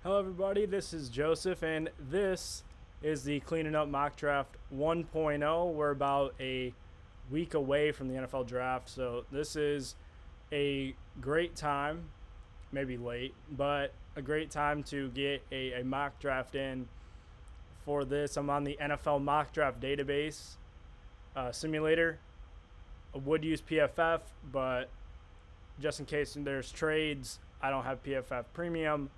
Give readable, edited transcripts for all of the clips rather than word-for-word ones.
Hello, everybody. This is Joseph, and this is the Cleanin Up Mock Draft 1.0. We're about a week away from the NFL draft, so this is a great time, maybe late, but a great time to get a mock draft in for this. I'm on the NFL Mock Draft Database simulator. I would use PFF, but just in case there's trades, I don't have PFF Premium.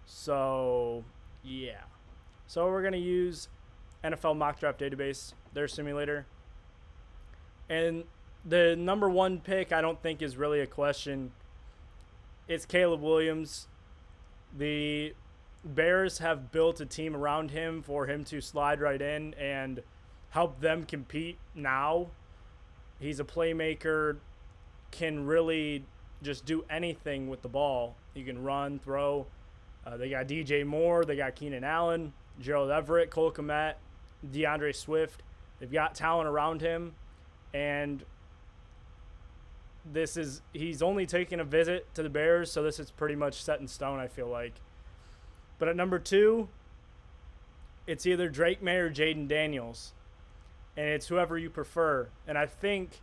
So, yeah. So we're going to use NFL Mock Draft Database, their simulator. And the number one pick I don't think is really a question. It's Caleb Williams. The Bears have built a team around him for him to slide right in and help them compete now. He's a playmaker, can really just do anything with the ball. He can run, throw. They got DJ Moore. They got Keenan Allen, Gerald Everett, Cole Kmet, DeAndre Swift. They've got talent around him. And he's only taken a visit to the Bears, so this is pretty much set in stone, I feel like. But at number 2, it's either Drake May or Jaden Daniels. And it's whoever you prefer. And I think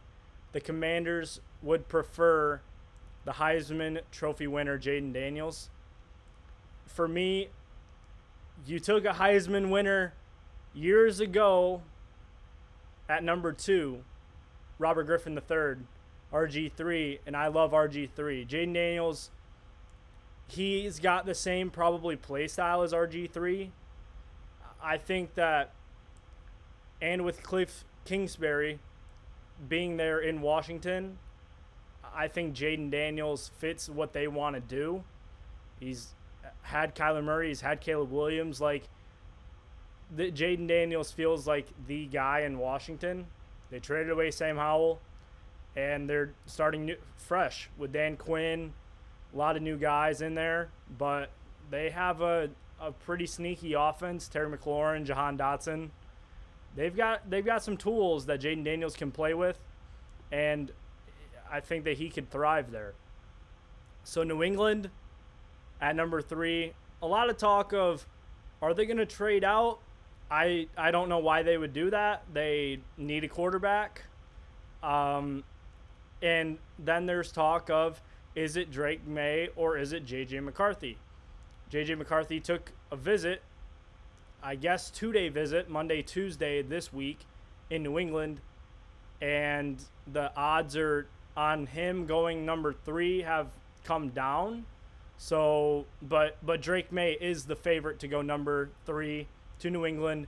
the Commanders would prefer the Heisman Trophy winner, Jaden Daniels. For me, you took a Heisman winner years ago at number 2, Robert Griffin III, RG3, and I love RG3. Jaden Daniels, he's got the same probably play style as RG3. I think that, and with Cliff Kingsbury being there in Washington, I think Jaden Daniels fits what they want to do. He's had Kyler Murray, he's had Caleb Williams. Jaden Daniels feels like the guy in Washington. They traded away Sam Howell, and they're starting fresh with Dan Quinn. A lot of new guys in there, but they have a pretty sneaky offense. Terry McLaurin, Jahan Dotson. They've got some tools that Jaden Daniels can play with, and I think that he could thrive there. So New England at number 3, a lot of talk of, are they going to trade out? I don't know why they would do that. They need a quarterback. And then there's talk of, is it Drake May or is it J.J. McCarthy? J.J. McCarthy took a visit, I guess 2-day visit, Monday, Tuesday this week in New England. And the odds are on him going number 3 have come down. So, but Drake May is the favorite to go number 3 to New England.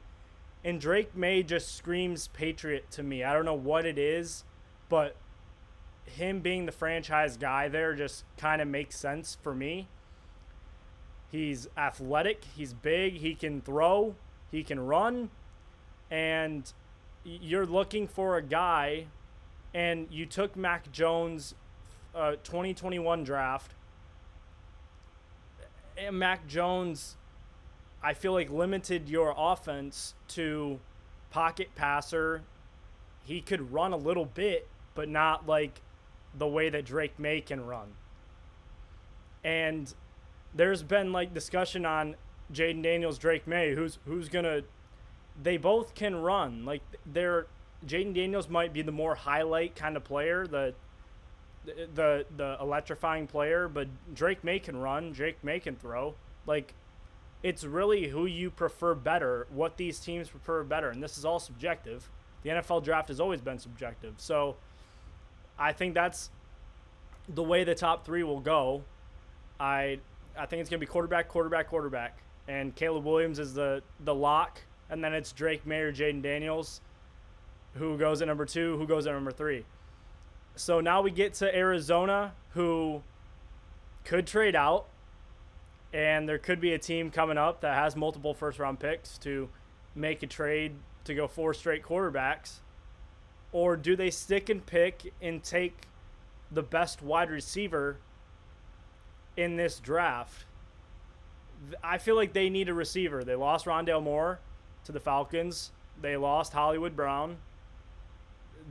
And Drake May just screams Patriot to me. I don't know what it is, but him being the franchise guy there just kind of makes sense for me. He's athletic. He's big. He can throw. He can run. And you're looking for a guy, and you took Mac Jones' 2021 draft. And Mac Jones, I feel like, limited your offense to pocket passer. He could run a little bit, but not like the way that Drake May can run. And there's been like discussion on Jaden Daniels, Drake May, who's gonna. They both can run. Like Jaden Daniels might be the more highlight kind of player, the electrifying player, but Drake May can run. Drake May can throw. Like, it's really who you prefer better, what these teams prefer better, and this is all subjective. The NFL draft has always been subjective, so I think that's the way the top 3 will go. I think it's gonna be quarterback, and Caleb Williams is the lock, and then it's Drake May or Jaden Daniels, who goes at number 2, who goes at number 3. So now we get to Arizona, who could trade out, and there could be a team coming up that has multiple first-round picks to make a trade to go 4 straight quarterbacks. Or do they stick and pick and take the best wide receiver in this draft? I feel like they need a receiver. They lost Rondale Moore to the Falcons. They lost Hollywood Brown.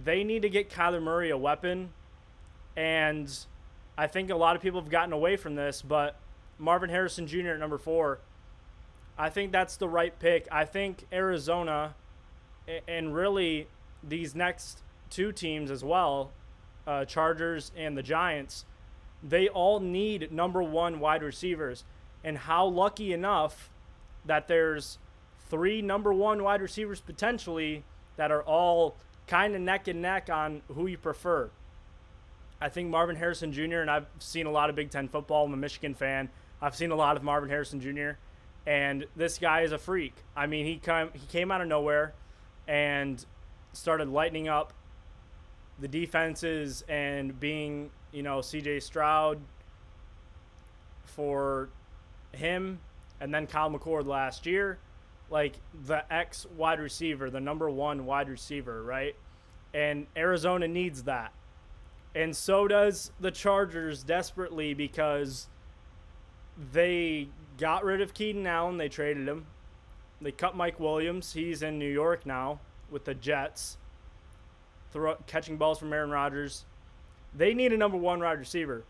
They need to get Kyler Murray a weapon, and I think a lot of people have gotten away from this, but Marvin Harrison Jr. at number 4, I think that's the right pick. I think Arizona, and really these next two teams as well, Chargers and the Giants, they all need number one wide receivers. And how lucky enough that there's three number one wide receivers potentially that are all kind of neck and neck on who you prefer. I think Marvin Harrison Jr., and I've seen a lot of Big Ten football. I'm a Michigan fan. I've seen a lot of Marvin Harrison Jr., and this guy is a freak. I mean, he came out of nowhere and started lightening up the defenses and being, C.J. Stroud for him, and then Kyle McCord last year, like the X wide receiver, the number one wide receiver, right? And Arizona needs that. And so does the Chargers desperately, because they got rid of Keenan Allen. They traded him. They cut Mike Williams. He's in New York now with the Jets, catching balls from Aaron Rodgers. They need a number one wide receiver.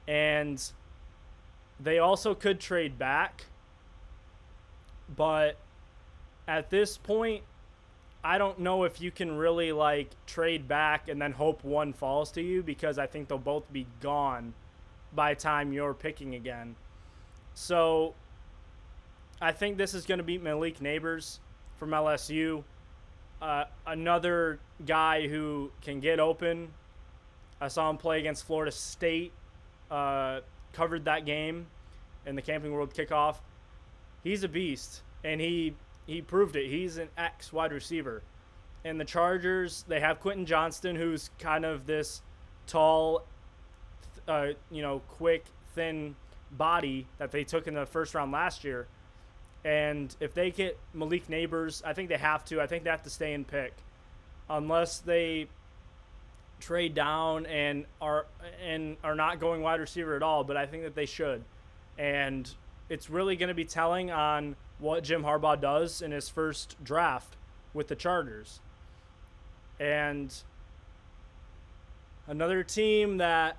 And they also could trade back. But at this point, I don't know if you can really trade back and then hope one falls to you, because I think they'll both be gone by the time you're picking again. So I think this is going to be Malik Neighbors from LSU. Another guy who can get open. I saw him play against Florida State, covered that game in the Camping World kickoff. He's a beast, and he proved it. He's an X wide receiver. And the Chargers, they have Quentin Johnston, who's kind of this tall, quick, thin body that they took in the first round last year. And if they get Malik Neighbors, I think they have to. I think they have to stay and pick, unless they trade down and are not going wide receiver at all. But I think that they should. And it's really going to be telling on what Jim Harbaugh does in his first draft with the Chargers. And another team that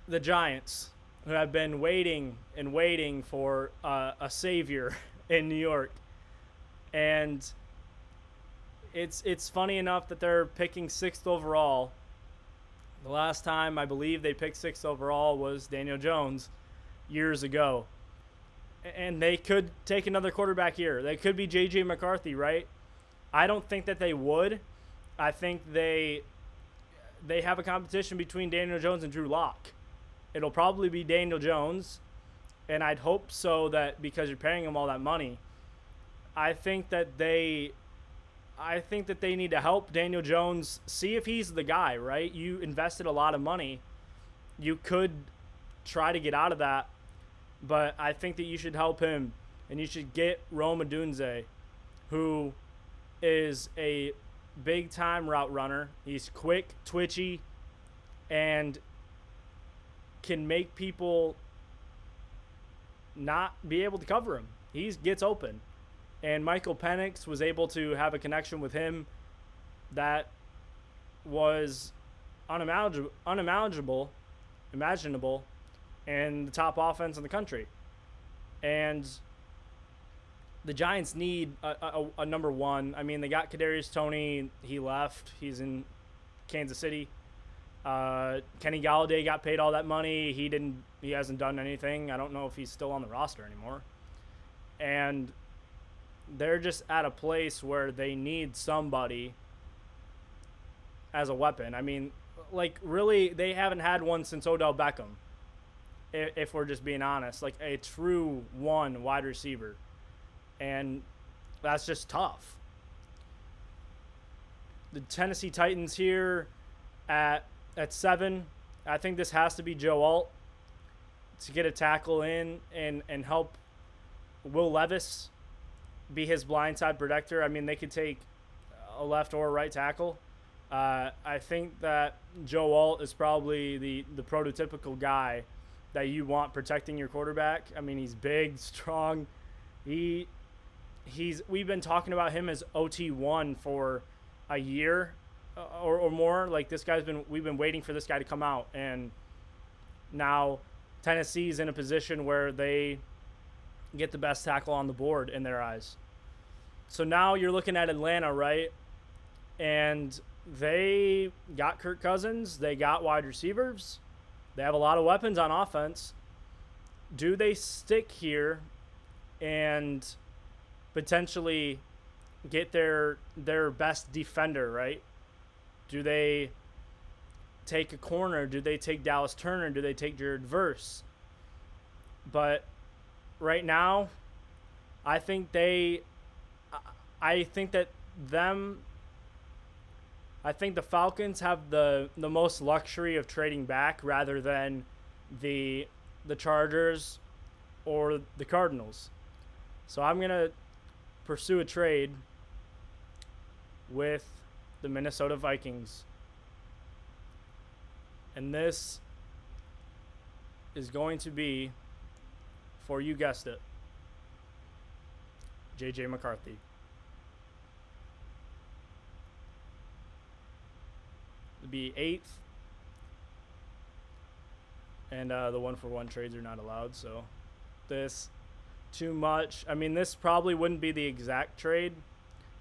the Giants, who have been waiting and waiting for a savior in New York. And it's funny enough that they're picking 6th overall. The last time I believe they picked 6th overall was Daniel Jones years ago. And they could take another quarterback here. They could be J.J. McCarthy, right? I don't think that they would. I think they have a competition between Daniel Jones and Drew Lock. It'll probably be Daniel Jones, and I'd hope so, that because you're paying him all that money. I think that they need to help Daniel Jones see if he's the guy, right? You invested a lot of money. You could try to get out of that. But I think that you should help him, and you should get Rome Odunze, who is a big-time route runner. He's quick, twitchy, and can make people not be able to cover him. He gets open. And Michael Penix was able to have a connection with him that was unimaginable, and the top offense in the country. And the Giants need a number one. I mean, they got Kadarius Toney. He left. He's in Kansas City. Kenny Galladay got paid all that money. He hasn't done anything. I don't know if he's still on the roster anymore. And they're just at a place where they need somebody as a weapon. I mean, really, they haven't had one since Odell Beckham, if we're just being honest, a true one wide receiver. And that's just tough. The Tennessee Titans here at 7. I think this has to be Joe Alt to get a tackle in and help Will Levis be his blindside protector. I mean, they could take a left or right tackle. I think that Joe Alt is probably the prototypical guy that you want protecting your quarterback. I mean, he's big, strong. We've been talking about him as OT1 for a year or more. We've been waiting for this guy to come out, and now Tennessee's in a position where they get the best tackle on the board in their eyes. So now you're looking at Atlanta, right? And they got Kirk Cousins. They got wide receivers. They have a lot of weapons on offense. Do they stick here and potentially get their best defender, right? Do they take a corner? Do they take Dallas Turner? Do they take Jared Verse? But right now, I think the Falcons have the most luxury of trading back rather than the Chargers or the Cardinals. So I'm going to pursue a trade with the Minnesota Vikings. And this is going to be, for you guessed it, J.J. McCarthy. It'll be 8th. And the 1-for-1 trades are not allowed, so this too much. I mean, this probably wouldn't be the exact trade.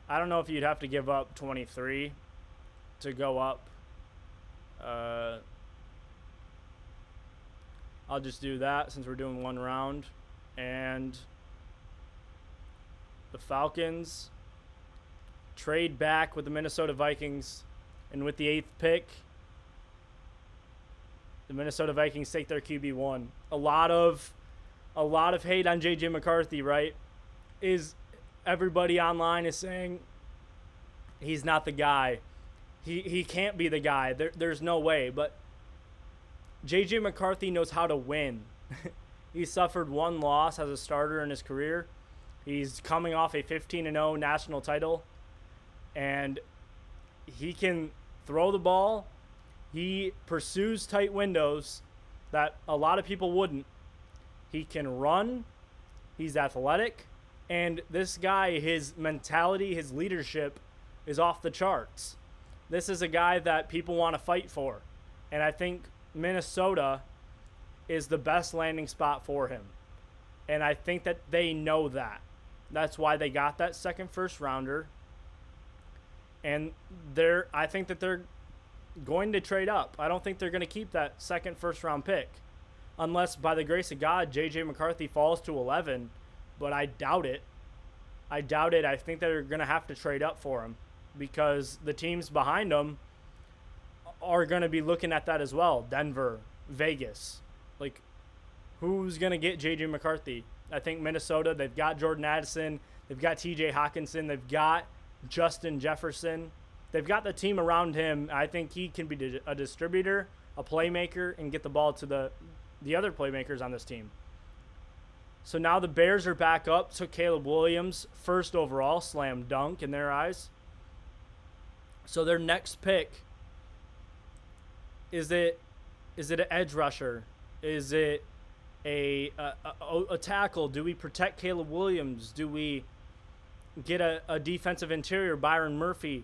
I don't know if you'd have to give up 23 to go up. I'll just do that since we're doing one round. And the Falcons trade back with the Minnesota Vikings. And with the 8th pick, the Minnesota Vikings take their QB1. A lot of hate on J.J. McCarthy, right? Everybody online is saying he's not the guy. He can't be the guy. There's no way. But J.J. McCarthy knows how to win. He suffered one loss as a starter in his career. He's coming off a 15-0 national title. And he can throw the ball. He pursues tight windows that a lot of people wouldn't. He can run. He's athletic. And this guy, his mentality, his leadership is off the charts. This is a guy that people want to fight for. And I think Minnesota is the best landing spot for him. And I think that they know that. That's why they got that second first rounder. And I think that they're going to trade up. I don't think they're going to keep that second first round pick. Unless, by the grace of God, J.J. McCarthy falls to 11. But I doubt it. I think they're going to have to trade up for him. Because the teams behind him are going to be looking at that as well. Denver, Vegas. Like, who's going to get J.J. McCarthy? I think Minnesota, they've got Jordan Addison. They've got T.J. Hawkinson. They've got Justin Jefferson. They've got the team around him. I think he can be a distributor, a playmaker, and get the ball to the other playmakers on this team. So now the Bears are back up. Took Caleb Williams, first overall, slam dunk in their eyes. So their next pick, is it an edge rusher? Is it a tackle? Do we protect Caleb Williams? Do we get a defensive interior, Byron Murphy,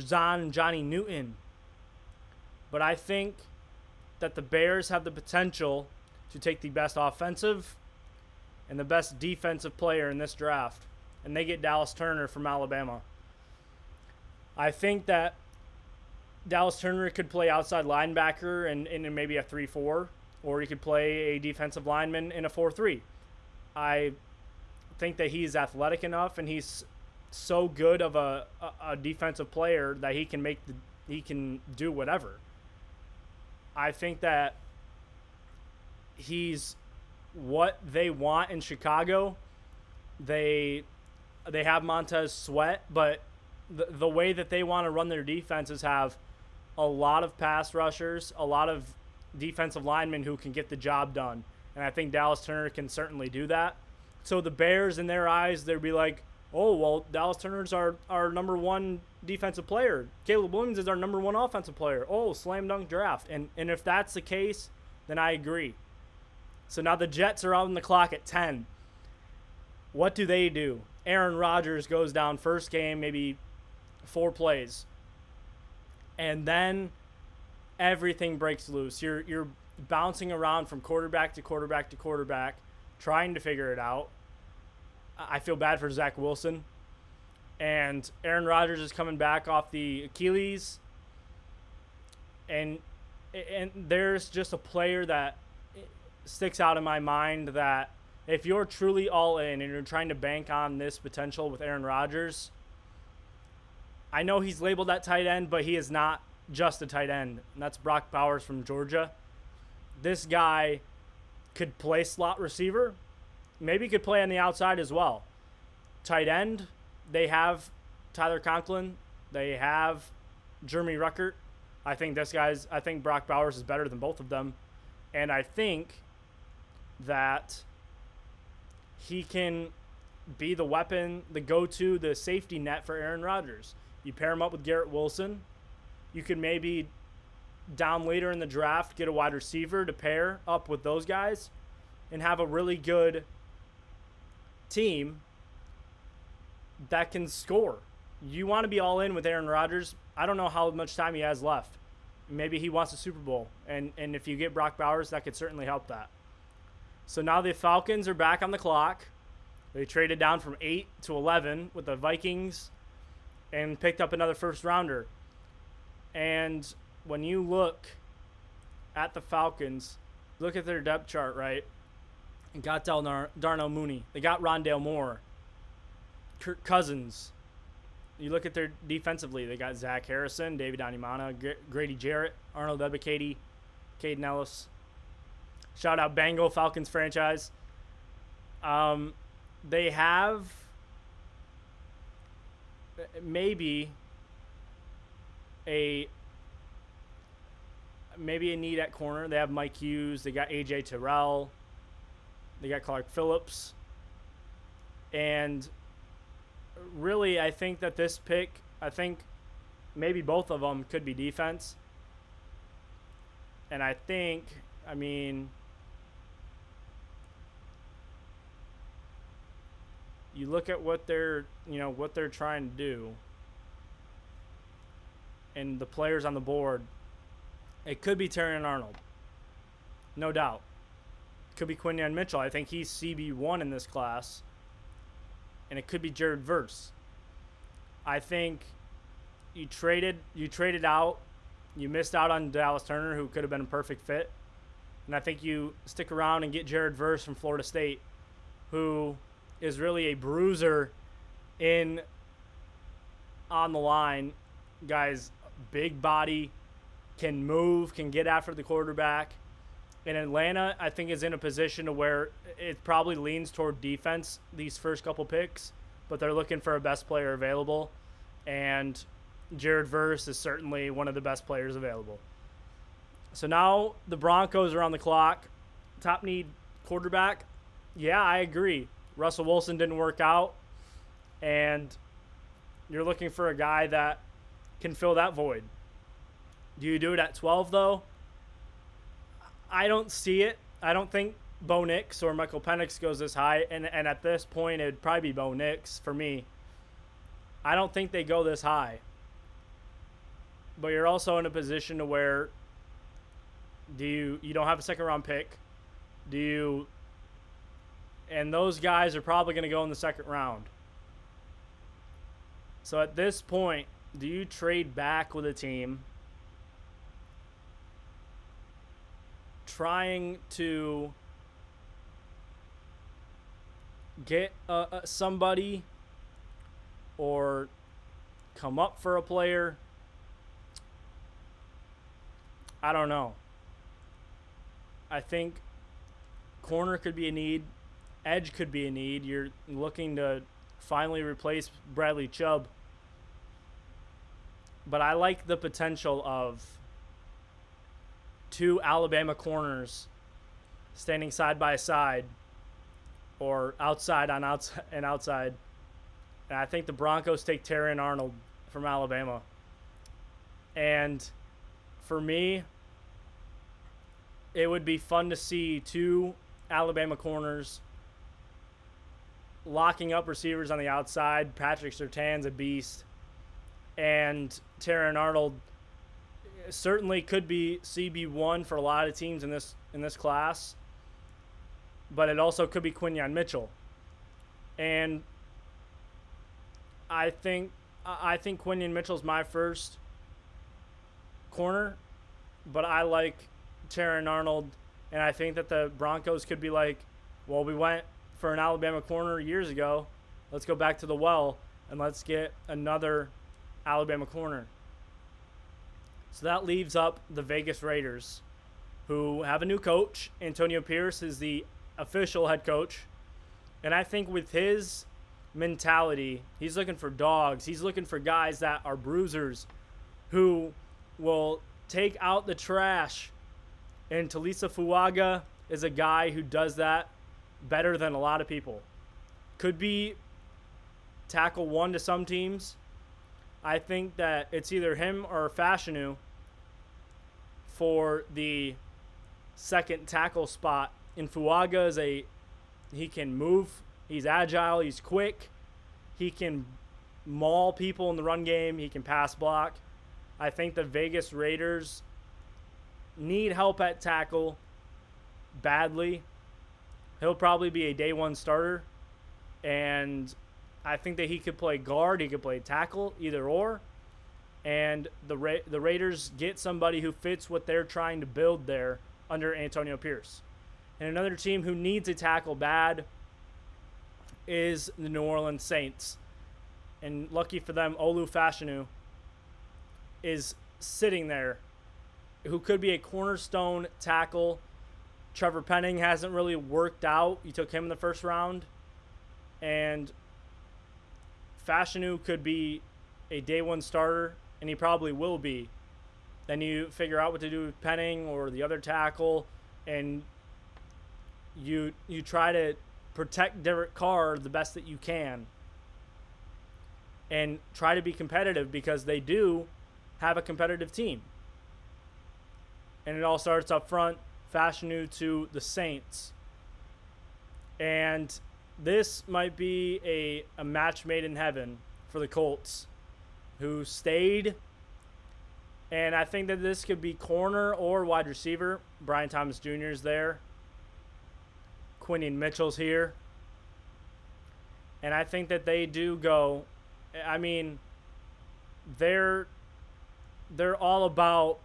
Johnny Newton? But I think that the Bears have the potential to take the best offensive and the best defensive player in this draft, and they get Dallas Turner from Alabama. I think that Dallas Turner could play outside linebacker in maybe a 3-4, or he could play a defensive lineman in a 4-3. I think that he's athletic enough and he's so good of a defensive player that he can do whatever. I think that he's what they want in Chicago. They have Montez Sweat, but the way that they want to run their defense is have a lot of pass rushers, a lot of defensive linemen who can get the job done. And I think Dallas Turner can certainly do that. So the Bears, in their eyes, they'd be like, oh, well, Dallas Turner's our number one defensive player. Caleb Williams is our number one offensive player. Oh, slam dunk draft. And if that's the case, then I agree. So now the Jets are on the clock at 10. What do? Aaron Rodgers goes down first game, maybe 4 plays. And then everything breaks loose. You're bouncing around from quarterback to quarterback to quarterback, trying to figure it out. I feel bad for Zach Wilson. And Aaron Rodgers is coming back off the Achilles. And there's just a player that sticks out in my mind that if you're truly all in and you're trying to bank on this potential with Aaron Rodgers, I know he's labeled that tight end, but he is not just a tight end. And that's Brock Bowers from Georgia. This guy could play slot receiver. Maybe could play on the outside as well. Tight end, they have Tyler Conklin. They have Jeremy Ruckert. I think Brock Bowers is better than both of them. And I think that he can be the weapon, the go-to, the safety net for Aaron Rodgers. You pair him up with Garrett Wilson. You could maybe down later in the draft get a wide receiver to pair up with those guys and have a really good team that can score. You want to be all in with Aaron Rodgers. I don't know how much time he has left. Maybe he wants a Super Bowl. And if you get Brock Bowers, that could certainly help that. So now the Falcons are back on the clock. They traded down from 8 to 11 with the Vikings and picked up another first rounder. And when you look at the Falcons, look at their depth chart, right? They got Darnell Mooney. They got Rondale Moore. Kirk Cousins. You look at their defensively, they got Zach Harrison, David Onyemata, Grady Jarrett, Arnold Ebiketie, Caden Ellis. Shout out Bengal Falcons franchise. They have maybe a need at corner. They have Mike Hughes. They got AJ Terrell. They got Clark Phillips. And really, I think that this pick, maybe both of them could be defense. And you look at what they're trying to do and the players on the board, it could be Terrion Arnold. No doubt. Could be Quinyon Mitchell. I think he's CB1 in this class. And it could be Jared Verse. I think you traded out. You missed out on Dallas Turner, who could have been a perfect fit. And I think you stick around and get Jared Verse from Florida State, who is really a bruiser on the line. Guy's big body, can move, can get after the quarterback. And Atlanta, I think, is in a position to where it probably leans toward defense these first couple picks, but they're looking for a best player available. And Jared Verse is certainly one of the best players available. So now the Broncos are on the clock. Top need quarterback. Yeah, I agree. Russell Wilson didn't work out, and you're looking for a guy that can fill that void. Do you do it at 12, though? I don't see it. I don't think Bo Nix or Michael Penix goes this high, and at this point, it would probably be Bo Nix for me. I don't think they go this high. But you're also in a position to where you don't have a second-round pick. And those guys are probably going to go in the second round. So at this point, do you trade back with a team trying to get somebody or come up for a player? I don't know. I think corner could be a need. Edge could be a need. You're looking to finally replace Bradley Chubb. But I like the potential of two Alabama corners standing side by side or outside on outside and outside. And I think the Broncos take Terrion Arnold from Alabama. And for me, it would be fun to see two Alabama corners locking up receivers on the outside. Patrick Surtain's a beast. And Terrion Arnold certainly could be CB1 for a lot of teams in this class. but it also could be Quinyon Mitchell. And I think Quinyon Mitchell's my first corner, but I like Terran Arnold, and I think that the Broncos could be like, well, we went for an Alabama corner years ago. Let's go back to the well, and let's get another Alabama corner. So that leaves up the Vegas Raiders, who have a new coach. Antonio Pierce is the official head coach. And I think with his mentality, he's looking for dogs. He's looking for guys that are bruisers who will take out the trash. And Talisa Fuaga is a guy who does that better than a lot of people. Could be tackle one to some teams. I think that it's either him or Fashanu for the second tackle spot. And Fuaga is he can move, he's agile, he's quick, he can maul people in the run game, he can pass block. I think the Vegas Raiders need help at tackle badly. He'll probably be a day one starter, and I think that he could play guard, he could play tackle, either or. And the Raiders get somebody who fits what they're trying to build there under Antonio Pierce. And another team who needs a tackle bad is the New Orleans Saints. And lucky for them, Olu Fashanu is sitting there, who could be a cornerstone tackle. Trevor Penning hasn't really worked out. You took him in the first round. And Fashanu could be a day one starter, and he probably will be. Then you figure out what to do with Penning or the other tackle, and you try to protect Derek Carr the best that you can and try to be competitive, because they do have a competitive team. And it all starts up front. Fashanu to the Saints. And this might be a match made in heaven for the Colts, who stayed. And I think that this could be corner or wide receiver. Brian Thomas Jr. is there. Quinyon Mitchell's here. And I think that they do go. I mean, they're all about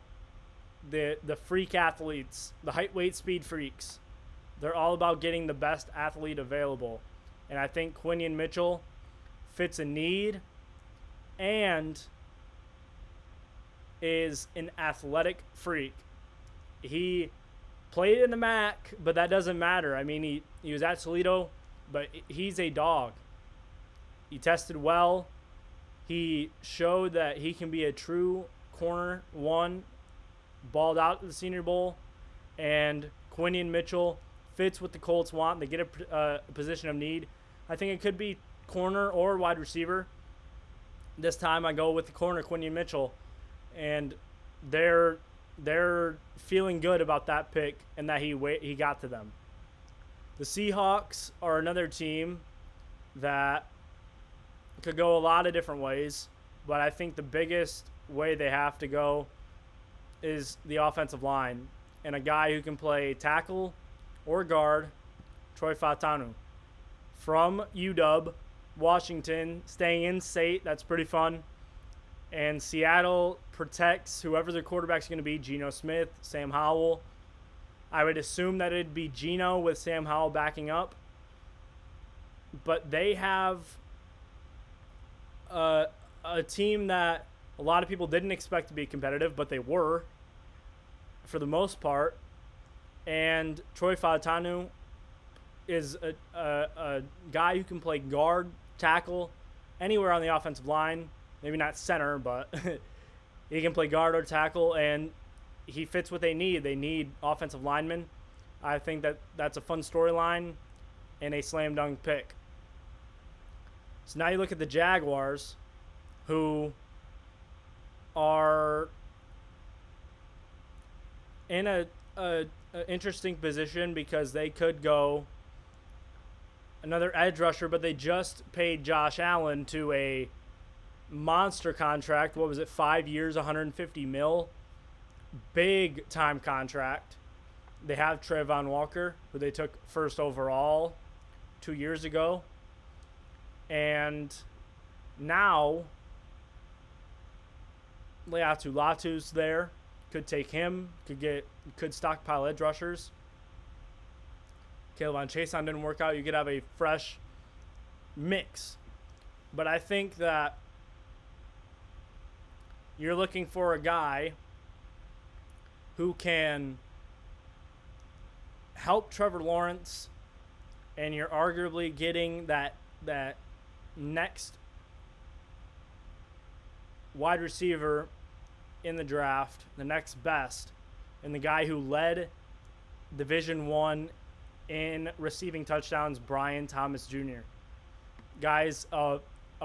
the freak athletes, the height, weight, speed freaks. They're all about getting the best athlete available. And I think Quinyon Mitchell fits a need and is an athletic freak. He played in the MAC, but that doesn't matter. I mean, he was at Toledo, but he's a dog. He tested well. He showed that he can be a true corner one, balled out at the Senior Bowl, and Quinyon Mitchell fits what the Colts want. They get a position of need. I think it could be corner or wide receiver. This time I go with the corner, Quinyon Mitchell, and they're feeling good about that pick and that he got to them. The Seahawks are another team that could go a lot of different ways, but I think the biggest way they have to go is the offensive line, and a guy who can play tackle or guard, Troy Fautanu. From UW, Washington, staying in state, that's pretty fun. And Seattle protects whoever their quarterback's going to be, Geno Smith, Sam Howell. I would assume that it'd be Geno with Sam Howell backing up. But they have a team that a lot of people didn't expect to be competitive, but they were for the most part. And Troy Fautanu is a guy who can play guard, tackle, anywhere on the offensive line. Maybe not center, but he can play guard or tackle, and he fits what they need. They need offensive linemen. I think that's a fun storyline and a slam dunk pick. So now you look at the Jaguars, who are in a interesting position because they could go another edge rusher, but they just paid Josh Allen to a monster contract. What was it, 5 years, $150 million? Big time contract. They have Trayvon Walker, who they took first overall 2 years ago. And now Leatu Latu's there. Could take him. Could stockpile edge rushers. Caleb Chason didn't work out. You could have a fresh mix. But I think that you're looking for a guy who can help Trevor Lawrence, and you're arguably getting that next wide receiver in the draft, the next best, and the guy who led Division I in receiving touchdowns, Brian Thomas Jr. Guy's a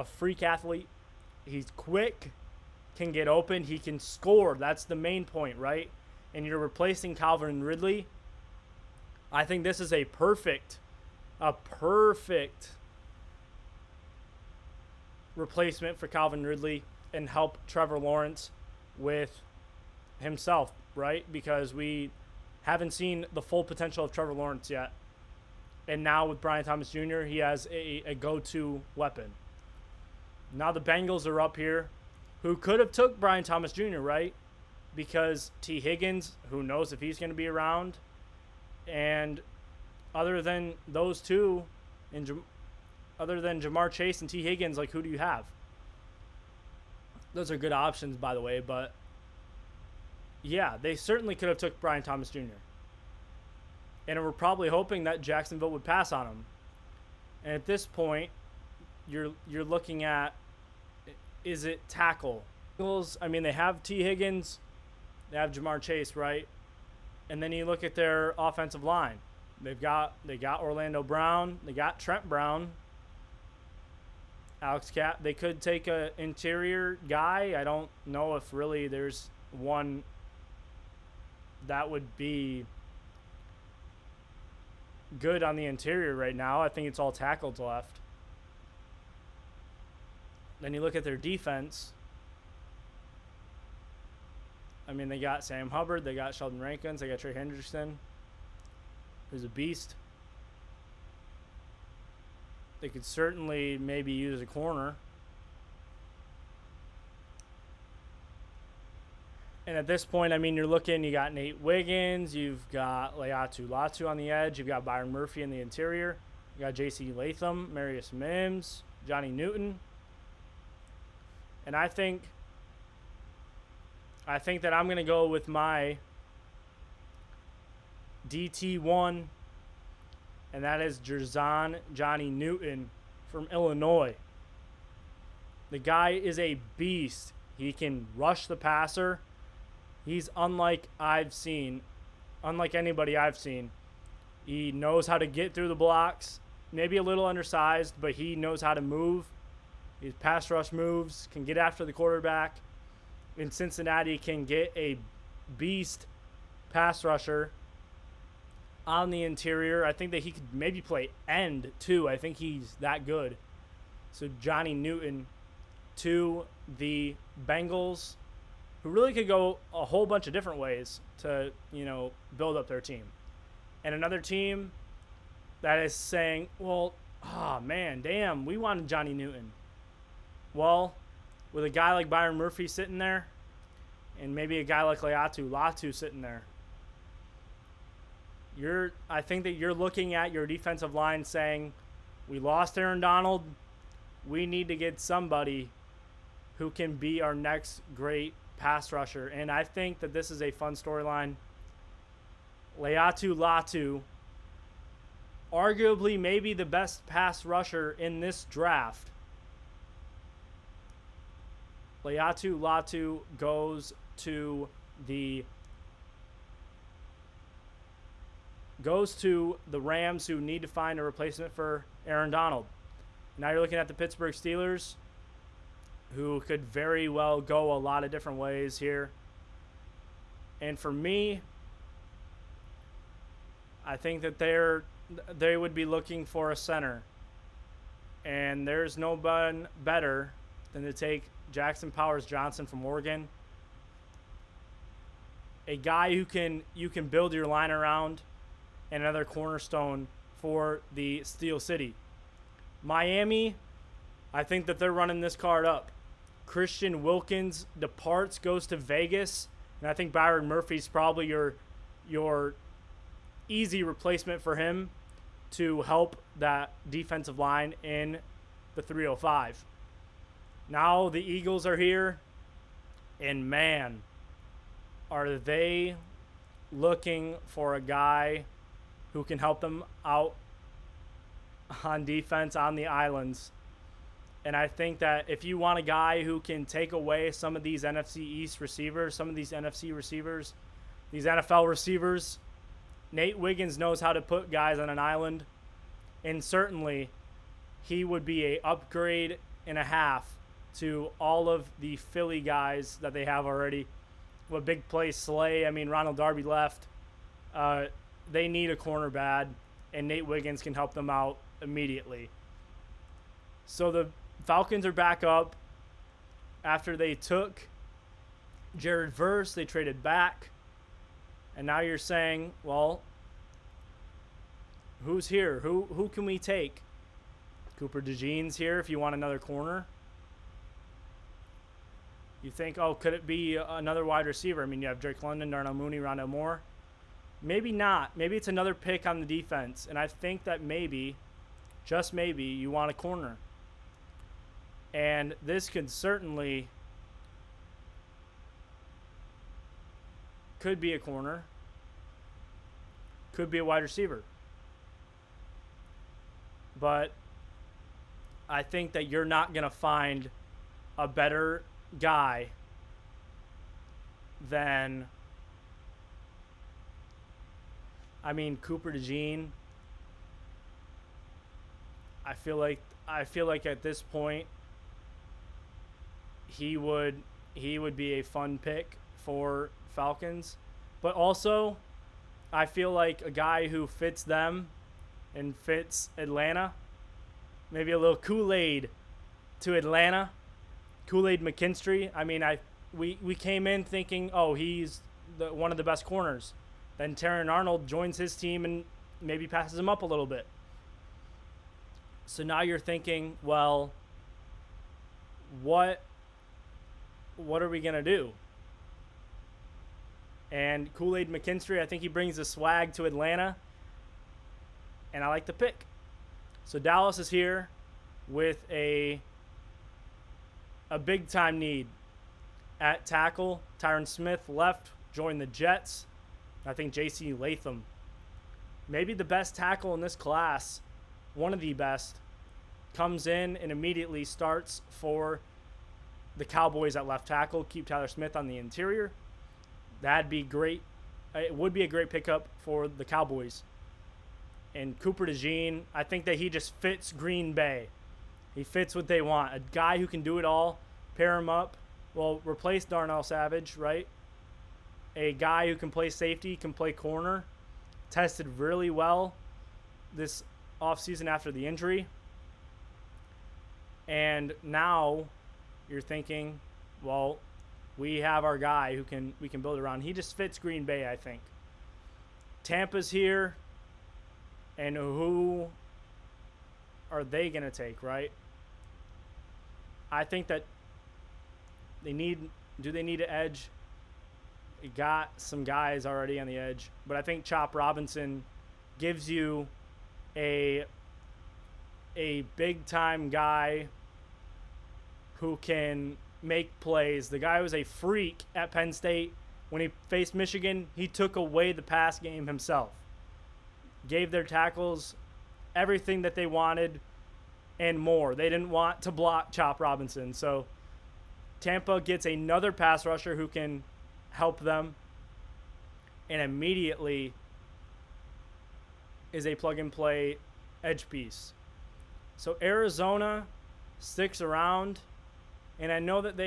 freak athlete. He's quick, can get open, he can score. That's the main point, right? And you're replacing Calvin Ridley. I think this is a perfect replacement for Calvin Ridley and help Trevor Lawrence with himself, right? Because we haven't seen the full potential of Trevor Lawrence yet. And now with Brian Thomas Jr., he has a go-to weapon. Now the Bengals are up here, who could have took Brian Thomas Jr., right? Because T. Higgins, who knows if he's going to be around. And other than those two, and other than Jamar Chase and T. Higgins, like, who do you have? Those are good options, by the way. But, yeah, they certainly could have took Brian Thomas Jr. And we're probably hoping that Jacksonville would pass on him. And at this point, you're looking at, is it tackle? I mean, they have T. Higgins, they have Jamar Chase, right? And then you look at their offensive line. They got Orlando Brown, they got Trent Brown, Alex Cap. They could take an interior guy. I don't know if really there's one that would be good on the interior right now. I think it's all tackles left. Then you look at their defense. I mean, they got Sam Hubbard, they got Sheldon Rankins, they got Trey Hendrickson, who's a beast. They could certainly maybe use a corner. And at this point, I mean, you're looking, you got Nate Wiggins, you've got Leatu Latu on the edge, you've got Byron Murphy in the interior, you got J.C. Latham, Marius Mims, Johnny Newton. And I think that I'm going to go with my DT1, and that is Jerzon Johnny Newton from Illinois. The guy is a beast. He can rush the passer. He's unlike anybody I've seen. He knows how to get through the blocks. Maybe a little undersized, but he knows how to move. His pass rush moves, can get after the quarterback. In Cincinnati, can get a beast pass rusher on the interior. I think that he could maybe play end too. I think he's that good. So Johnny Newton to the Bengals, who really could go a whole bunch of different ways to, build up their team. And another team that is saying, well, damn, we wanted Johnny Newton. Well, with a guy like Byron Murphy sitting there, and maybe a guy like Leatu Latu sitting there, I think that you're looking at your defensive line saying, we lost Aaron Donald. We need to get somebody who can be our next great pass rusher. And I think that this is a fun storyline. Leatu Latu, arguably maybe the best pass rusher in this draft. Leatu Latu goes to the Rams, who need to find a replacement for Aaron Donald. Now you're looking at the Pittsburgh Steelers, who could very well go a lot of different ways here. And for me, I think that they would be looking for a center. And there's no one better than to take Jackson Powers Johnson from Oregon. a guy who you can build your line around, and another cornerstone for the Steel City. Miami, I think that they're running this card up. Christian Wilkins departs, goes to Vegas, and I think Byron Murphy's probably your easy replacement for him to help that defensive line in the 305. Now the Eagles are here, and man, are they looking for a guy who can help them out on defense on the islands. And I think that if you want a guy who can take away some of these NFC East receivers, some of these NFC receivers, these NFL receivers, Nate Wiggins knows how to put guys on an island. And certainly he would be a upgrade and a half to all of the Philly guys that they have already. With big play Slay, I mean, Ronald Darby left. They need a corner bad, and Nate Wiggins can help them out immediately. So the Falcons are back up after they took Jared Verse. They traded back, and now you're saying, well, who's here? Who can we take? Cooper DeJean's here if you want another corner. You think, oh, could it be another wide receiver? I mean, you have Drake London, Darnell Mooney, Rondell Moore. Maybe not. Maybe it's another pick on the defense. And I think that maybe, just maybe, you want a corner. And this could certainly could be a corner. Could be a wide receiver. But I think that you're not going to find a better guy than, I mean, Cooper DeJean. I feel like at this point he would be a fun pick for Falcons. But also I feel like a guy who fits them and fits Atlanta. Maybe a little Kool-Aid to Atlanta. Kool-Aid McKinstry. I mean, we came in thinking, oh, he's one of the best corners. Then Terran Arnold joins his team and maybe passes him up a little bit. So now you're thinking, well, what are we going to do? And Kool-Aid McKinstry, I think he brings the swag to Atlanta. And I like the pick. So Dallas is here with a big-time need at tackle. Tyron Smith left, joined the Jets. I think J.C. Latham, maybe the best tackle in this class, one of the best, comes in and immediately starts for the Cowboys at left tackle. Keep Tyler Smith on the interior. That'd be great. It would be a great pickup for the Cowboys. And Cooper DeJean, I think that he just fits Green Bay. He fits what they want. A guy who can do it all, pair him up. Well, replace Darnell Savage, right? A guy who can play safety, can play corner. Tested really well this offseason after the injury. And now you're thinking, well, we have our guy who we can build around. He just fits Green Bay, I think. Tampa's here. And who are they going to take, right? I think that they need an edge? You got some guys already on the edge. But I think Chop Robinson gives you a big-time guy who can make plays. The guy was a freak at Penn State. When he faced Michigan, he took away the pass game himself. Gave their tackles everything that they wanted and more. They didn't want to block Chop Robinson. So Tampa gets another pass rusher who can help them and immediately is a plug-and-play edge piece. So Arizona sticks around, and I know that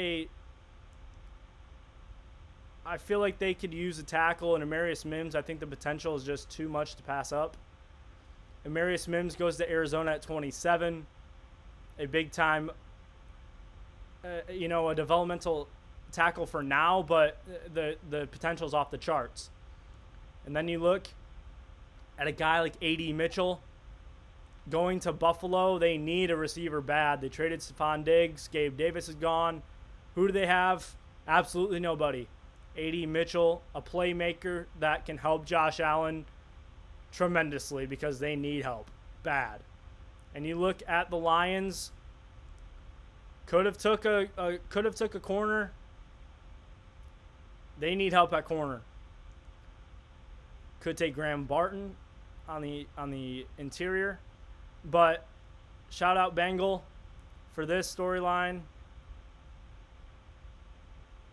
I feel like they could use a tackle, and Amarius Mims, I think the potential is just too much to pass up. Amarius Mims goes to Arizona at 27. A big-time, a developmental tackle for now, but the potential's off the charts. And then you look at a guy like A.D. Mitchell going to Buffalo. They need a receiver bad. They traded Stephon Diggs. Gabe Davis is gone. Who do they have? Absolutely nobody. A.D. Mitchell, a playmaker that can help Josh Allen tremendously because they need help bad. And you look at the Lions, could have took a corner. They need help at corner. Could take Graham Barton on the interior, but shout out Bengal for this storyline.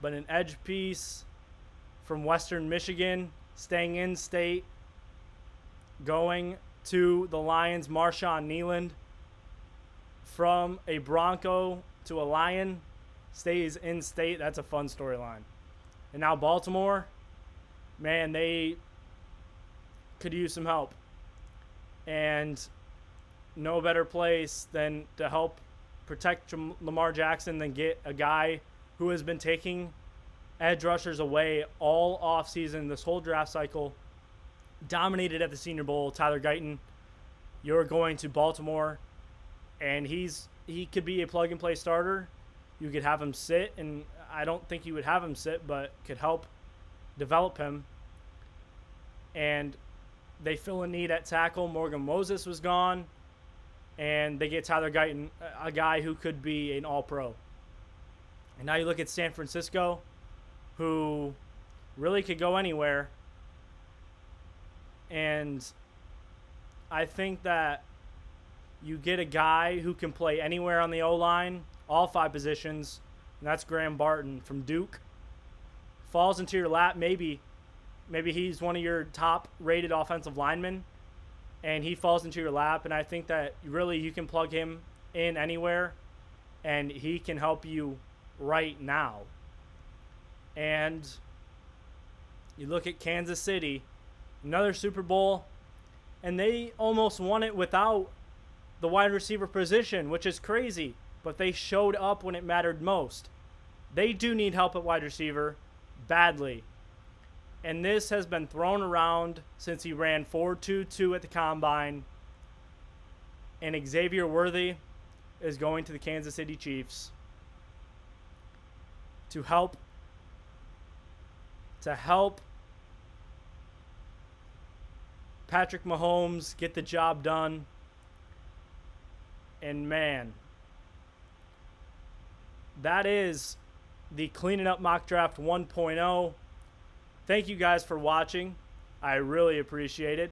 But an edge piece from Western Michigan, staying in state, going to the Lions, Marshawn Kneeland. From a Bronco to a Lion, stays in state. That's a fun storyline. And now Baltimore, man, they could use some help. And no better place than to help protect Lamar Jackson than get a guy who has been taking edge rushers away all offseason, this whole draft cycle, dominated at the Senior Bowl, Tyler Guyton. You're going to Baltimore, and he could be a plug-and-play starter. You could have him sit, and I don't think you would have him sit, but could help develop him. And they fill a need at tackle. Morgan Moses was gone, and they get Tyler Guyton, a guy who could be an all-pro. And now you look at San Francisco, who really could go anywhere. And I think that you get a guy who can play anywhere on the O-line, all 5 positions, and that's Graham Barton from Duke. Falls into your lap, maybe he's one of your top-rated offensive linemen, and he falls into your lap, and I think that really you can plug him in anywhere, and he can help you right now. And you look at Kansas City, another Super Bowl, and they almost won it without the wide receiver position, which is crazy, but they showed up when it mattered most. They do need help at wide receiver badly. And this has been thrown around since he ran 4.22 at the Combine. And Xavier Worthy is going to the Kansas City Chiefs to help Patrick Mahomes get the job done. And man, that is the Cleaning Up Mock Draft 1.0. Thank you guys for watching. I really appreciate it.